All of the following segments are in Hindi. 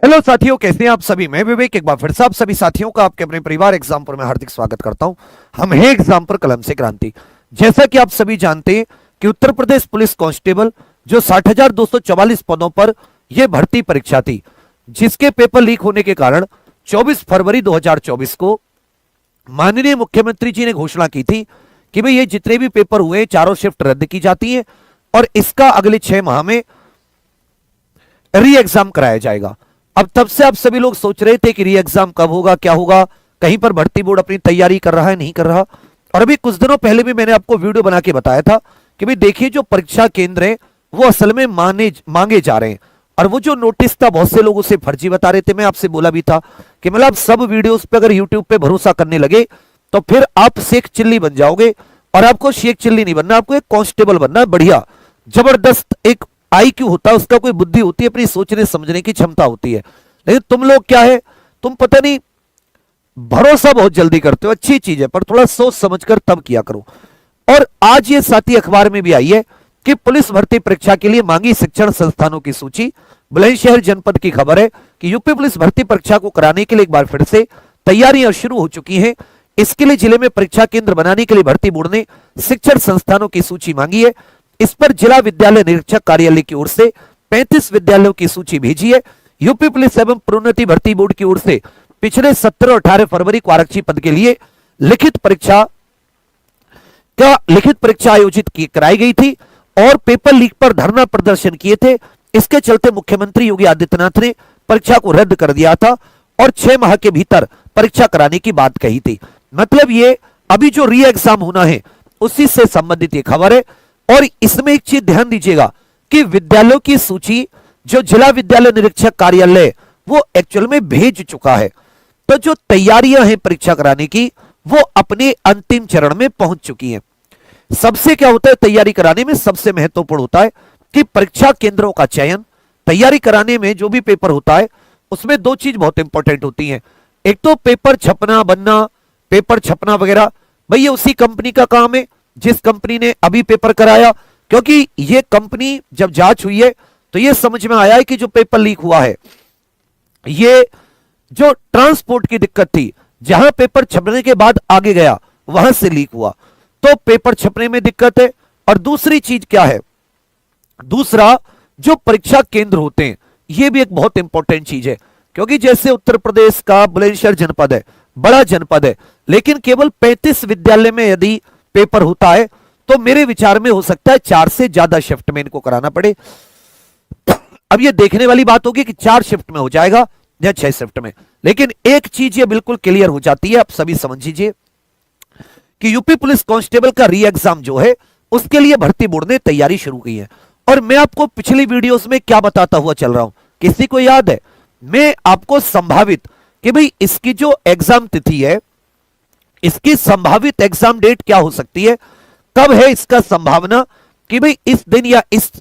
हेलो साथियों, कैसे हैं आप सभी। मैं विवेक एक बार फिर से आप सभी साथियों का आपके अपने परिवार एग्जाम में हार्दिक स्वागत करता हूं। हम हैं एग्जाम कलम से क्रांति। जैसा कि आप सभी जानते हैं कि उत्तर प्रदेश पुलिस कांस्टेबल जो 60,244 पदों पर यह भर्ती परीक्षा थी, जिसके पेपर लीक होने के कारण 24 फरवरी 2024 को माननीय मुख्यमंत्री जी ने घोषणा की थी कि भाई ये जितने भी पेपर हुए चारों शिफ्ट रद्द की जाती है और इसका अगले 6 माह में री एग्जाम कराया जाएगा। अब तब से आप सभी लोग सोच रहे थे कि री एग्जाम कब होगा, क्या होगा, कहीं पर भर्ती बोर्ड अपनी तैयारी कर रहा है, नहीं कर रहा। और अभी कुछ दिनों पहले भी मैंने आपको वीडियो बना के बताया था कि भाई देखिए जो परीक्षा केंद्र है वो असल में मांगे जा रहे हैं और वो जो नोटिस था बहुत से लोग उसे फर्जी बता रहे थे। मैं आपसे बोला भी था कि मतलब सब वीडियोस पे अगर यूट्यूब पे भरोसा करने लगे तो फिर आप शेख चिल्ली बन जाओगे। और आपको शेख चिल्ली नहीं बनना, आपको एक कांस्टेबल बनना है, बढ़िया जबरदस्त एक आईक्यू होता है, उसका कोई बुद्धि होती है, अपनी सोचने समझने की क्षमता होती है। लेकिन तुम लोग क्या है, तुम पता नहीं भरोसा बहुत जल्दी करते हो। अच्छी चीज है पर थोड़ा सोच समझकर तब किया करो। और आज ये साथी अखबार में भी आई है कि पुलिस भर्ती परीक्षा के लिए मांगी शिक्षण संस्थानों की सूची। बुलंदशहर जनपद की खबर है कि यूपी पुलिस भर्ती परीक्षा को कराने के लिए एक बार फिर से तैयारियां शुरू हो चुकी हैं। इसके लिए जिले में परीक्षा केंद्र बनाने के लिए भर्ती बोर्ड ने शिक्षण संस्थानों की सूची मांगी है। इस पर जिला विद्यालय निरीक्षक कार्यालय की ओर से 35 विद्यालयों की सूची भेजी है। यूपी पुलिस एवं प्रोन्नति भर्ती बोर्ड की ओर से पिछले 17 और 18 फरवरी को आरक्षी पद के लिए लिखित परीक्षा आयोजित कराई गई थी और पेपर लीक पर धरना प्रदर्शन किए थे। इसके चलते मुख्यमंत्री योगी आदित्यनाथ ने परीक्षा को रद्द कर दिया था और 6 माह के भीतर परीक्षा कराने की बात कही थी। मतलब ये अभी जो री एग्जाम होना है उसी से संबंधित ये खबर है। और इसमें एक चीज ध्यान दीजिएगा कि विद्यालयों की सूची जो जिला विद्यालय निरीक्षक कार्यालय वो एक्चुअल में भेज चुका है। तो जो तैयारियां हैं परीक्षा कराने की वो अपने अंतिम चरण में पहुंच चुकी हैं। सबसे क्या होता है तैयारी कराने में, सबसे महत्वपूर्ण होता है कि परीक्षा केंद्रों का चयन। तैयारी कराने में जो भी पेपर होता है उसमें दो चीज बहुत इंपॉर्टेंट होती हैं। एक तो पेपर छपना बनना, पेपर छपना वगैरह, भाई ये उसी कंपनी का काम है जिस कंपनी ने अभी पेपर कराया। क्योंकि ये कंपनी जब जांच हुई है तो ये समझ में आया है कि जो पेपर लीक हुआ है ये जो ट्रांसपोर्ट की दिक्कत थी, जहां पेपर छपने के बाद आगे गया वहां से लीक हुआ, तो पेपर छपने में दिक्कत है। और दूसरी चीज क्या है, दूसरा जो परीक्षा केंद्र होते हैं ये भी एक बहुत इंपॉर्टेंट चीज है। क्योंकि जैसे उत्तर प्रदेश का बुलंदशहर जनपद है, बड़ा जनपद है, लेकिन केवल 35 विद्यालय में यदि पेपर होता है तो मेरे विचार में हो सकता है 4 से ज्यादा शिफ्ट में इनको कराना पड़े। अब ये देखने वाली बात होगी कि 4 शिफ्ट में हो जाएगा या 6 शिफ्ट में। लेकिन एक चीज ये बिल्कुल क्लियर हो जाती है, आप सभी समझ लीजिए कि यूपी पुलिस कांस्टेबल का री एग्जाम जो है उसके लिए भर्ती बोर्ड ने तैयारी शुरू की है। और मैं आपको पिछली वीडियोस में क्या बताता हुआ चल रहा हूं, किसी को याद है? मैं आपको संभावित कि भाई इसकी जो एग्जाम तिथि है, इसकी संभावित एग्जाम डेट क्या हो सकती है, कब है इसका संभावना कि भाई इस दिन या इस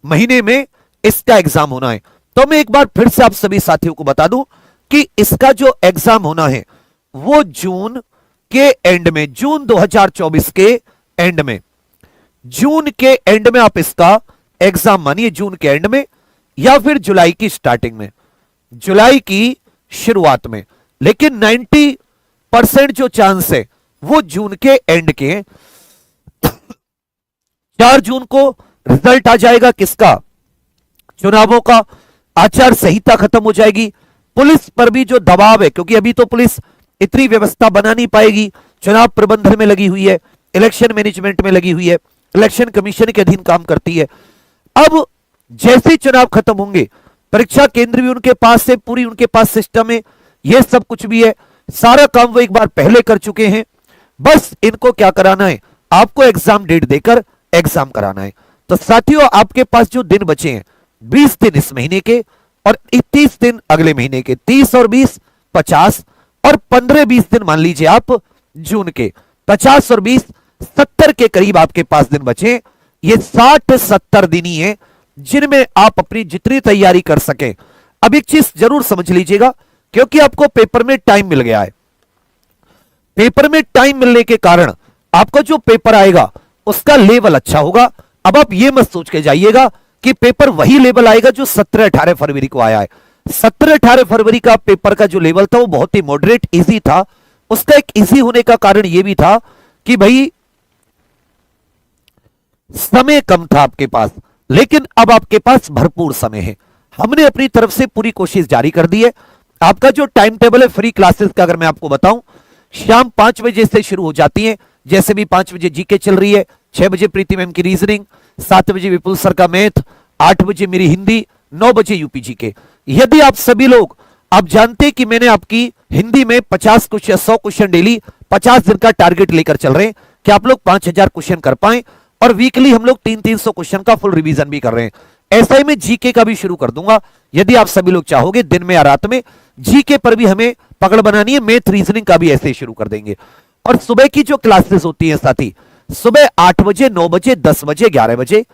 महीने में इसका एग्जाम होना है। तो मैं एक बार फिर से आप सभी साथियों को बता दूं कि इसका जो एग्जाम होना है वो जून के एंड में, जून 2024 के एंड में, जून के एंड में आप इसका एग्जाम मानिए, जून के एंड में या फिर जुलाई की स्टार्टिंग में, जुलाई की शुरुआत में। लेकिन 90% जो चांस है वो जून के एंड के 4 जून को रिजल्ट आ जाएगा किसका, चुनावों का। आचार संहिता खत्म हो जाएगी। पुलिस पर भी जो दबाव है, क्योंकि अभी तो पुलिस इतनी व्यवस्था बना नहीं पाएगी, चुनाव प्रबंधन में लगी हुई है, इलेक्शन मैनेजमेंट में लगी हुई है, इलेक्शन कमीशन के अधीन काम करती है। अब जैसे चुनाव खत्म होंगे परीक्षा केंद्र भी उनके पास है, पूरी उनके पास सिस्टम है, यह सब कुछ भी है, सारा काम वो एक बार पहले कर चुके हैं। बस इनको क्या कराना है, आपको एग्जाम डेट देकर एग्जाम कराना है। तो साथियों आपके पास जो दिन बचे हैं 20 दिन इस महीने के और 30 दिन अगले महीने के, 30 और 20 50 और 15-20 दिन मान लीजिए आप जून के, 50 और 20 70 के करीब आपके पास दिन बचे। ये 60-70 दिन ही है जिनमें आप अपनी जितनी तैयारी कर सकें। अब एक चीज जरूर समझ लीजिएगा, क्योंकि आपको पेपर में टाइम मिल गया है। पेपर में टाइम मिलने के कारण आपका जो पेपर आएगा उसका लेवल अच्छा होगा। अब आप ये मत सोच के जाइएगा कि पेपर वही लेवल आएगा जो 17-18 फरवरी को आया है। 17-18 फरवरी का पेपर का जो लेवल था वो बहुत ही मॉडरेट इजी था। उसका एक इजी होने का कारण यह भी था कि भाई समय कम था आपके पास, लेकिन अब आपके पास भरपूर समय है। हमने अपनी तरफ से पूरी कोशिश जारी कर दी है। आपका जो टाइम टेबल है फ्री क्लासेस का, अगर मैं आपको बताऊं, शाम 5 बजे से शुरू हो जाती है। जैसे भी 5 बजे जीके चल रही है, 6 बजे प्रीति मैम की रीजनिंग, 7 बजे विपुल सर का मैथ, 8 बजे मेरी हिंदी, 9 बजे यूपी जीके। यदि आप सभी लोग, आप जानते हैं कि मैंने आपकी हिंदी में 50 क्वेश्चन, 100 क्वेश्चन डेली 50 दिन का टारगेट लेकर चल रहे हैं कि आप लोग 5000 क्वेश्चन कर पाएं, और वीकली हम लोग 300-300 क्वेश्चन का फुल रिवीजन भी कर रहे हैं। ऐसा ही मैं जीके का भी शुरू कर दूंगा, यदि आप सभी लोग चाहोगे दिन में या रात में जीके पर भी हमें पकड़ बनानी है। मैथ रीजनिंग का भी ऐसे ही शुरू कर देंगे। और सुबह की जो क्लासेस होती हैं साथी, सुबह 8 बजे, 9 बजे, 10 बजे, 11 बजे,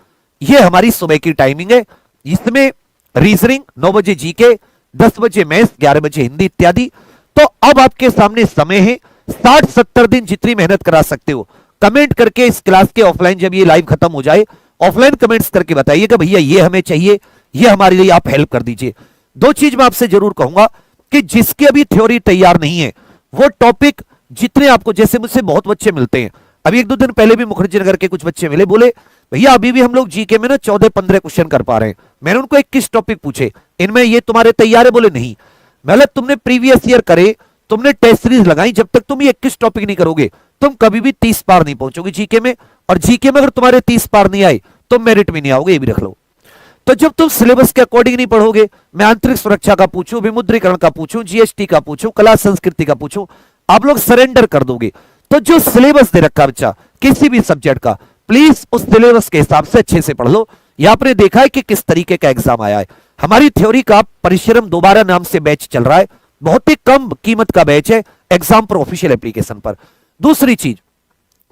ये हमारी सुबह की टाइमिंग है। इसमें रीजनिंग 9 बजे जीके, 10 बजे मैथ्स, 11 बजे हिंदी इत्यादि। तो अब आपके सामने समय है, 60-70 दिन जितनी मेहनत करा सकते हो कमेंट करके इस क्लास के ऑफलाइन, जब ये लाइव खत्म हो जाए, ऑफलाइन कमेंट्स करके बताइए कि भैया ये हमें चाहिए, ये हमारे लिए आप हेल्प कर दीजिए। दो चीज मैं आपसे जरूर कहूंगा कि जिसकी अभी थ्योरी तैयार नहीं है, वो टॉपिक जितने आपको, जैसे मुझसे बहुत बच्चे मिलते हैं, अभी 1-2 दिन पहले भी मुखर्जी नगर के कुछ बच्चे मिले, बोले भैया अभी भी हम लोग जीके में ना 14-15 क्वेश्चन कर पा रहे हैं। मैंने उनको 21 टॉपिक पूछे, इनमें ये तुम्हारे तैयार है? बोले नहीं। मतलब तुमने प्रीवियस ईयर करे, तुमने टेस्ट सीरीज लगाई, जब तक तुम ये 21 टॉपिक नहीं करोगे तुम कभी भी 30 पार नहीं पहुंचोगे जीके में। और जीके में अगर तुम्हारे 30 पार नहीं आए तो मेरिट में नहीं आओगे, ये भी रख लो। तो जब तुम सिलेबस के अकॉर्डिंग नहीं पढ़ोगे, मैं आंतरिक सुरक्षा का पूछूं, विमुद्रीकरण का पूछूं, जीएसटी का पूछूं, कला संस्कृति का पूछूं, आप लोग सरेंडर कर दोगे। तो जो सिलेबस दे रखा बच्चा किसी भी सब्जेक्ट का, प्लीज उस सिलेबस के हिसाब से अच्छे से पढ़ लो। यह आपने देखा है कि किस तरीके का एग्जाम आया है। हमारी थ्योरी का परिश्रम दोबारा नाम से बैच चल रहा है, बहुत ही कम कीमत का बैच है एग्जाम पर ऑफिशियल एप्लीकेशन पर। दूसरी चीज,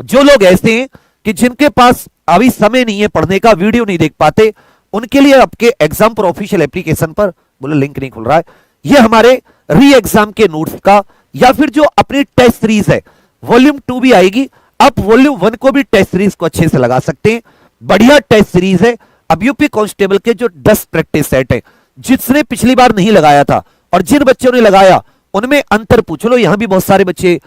जो लोग ऐसे हैं कि जिनके पास अभी समय नहीं है पढ़ने का, वीडियो नहीं देख पाते, उनके लिए आपके एग्जाम पर ऑफिशियल एप्लीकेशन पर, बोले लिंक नहीं खुल रहा है, ये हमारे री एग्जाम के नोट्स का, या फिर जो अपनी टेस्ट सीरीज है वॉल्यूम 2 भी आएगी। आप वॉल्यूम 1 को भी टेस्ट सीरीज को अच्छे से लगा सकते हैं। बढ़िया टेस्ट सीरीज है। अब यूपी कांस्टेबल के जो 10 प्रैक्टिस सेट है, जिसने पिछली बार नहीं लगाया था और जिन बच्चों ने लगाया उनमें अंतर पूछ लो। यहां भी बहुत सारे बच्चे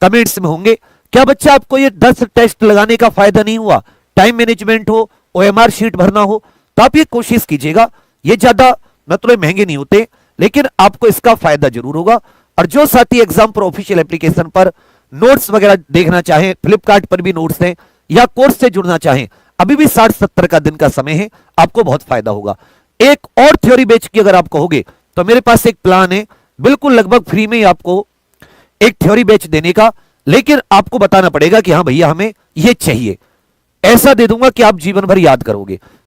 कमेंट्स में होंगे, क्या बच्चा आपको ये 10 टेस्ट लगाने का फायदा नहीं हुआ? टाइम मैनेजमेंट हो, ओएमआर शीट भरना हो, तो आप ये कोशिश कीजिएगा। ये ज्यादा मतलब महंगे नहीं होते, लेकिन आपको इसका फायदा जरूर होगा। और जो साथी एग्जाम पर ऑफिशियल एप्लीकेशन पर नोट्स वगैरह देखना चाहें, फ्लिपकार्ट पर भी नोट्स हैं, या कोर्स से जुड़ना चाहें, अभी भी 60-70 का दिन का समय है, आपको बहुत फायदा होगा। एक और थ्योरी बैच की अगर आप कहोगे तो मेरे पास एक प्लान है, बिल्कुल लगभग फ्री में आपको एक थ्योरी बैच देने का, लेकिन आपको बताना पड़ेगा कि हाँ भैया हमें ये चाहिए। ऐसा दे दूंगा कि आप जीवन भर याद करोगे।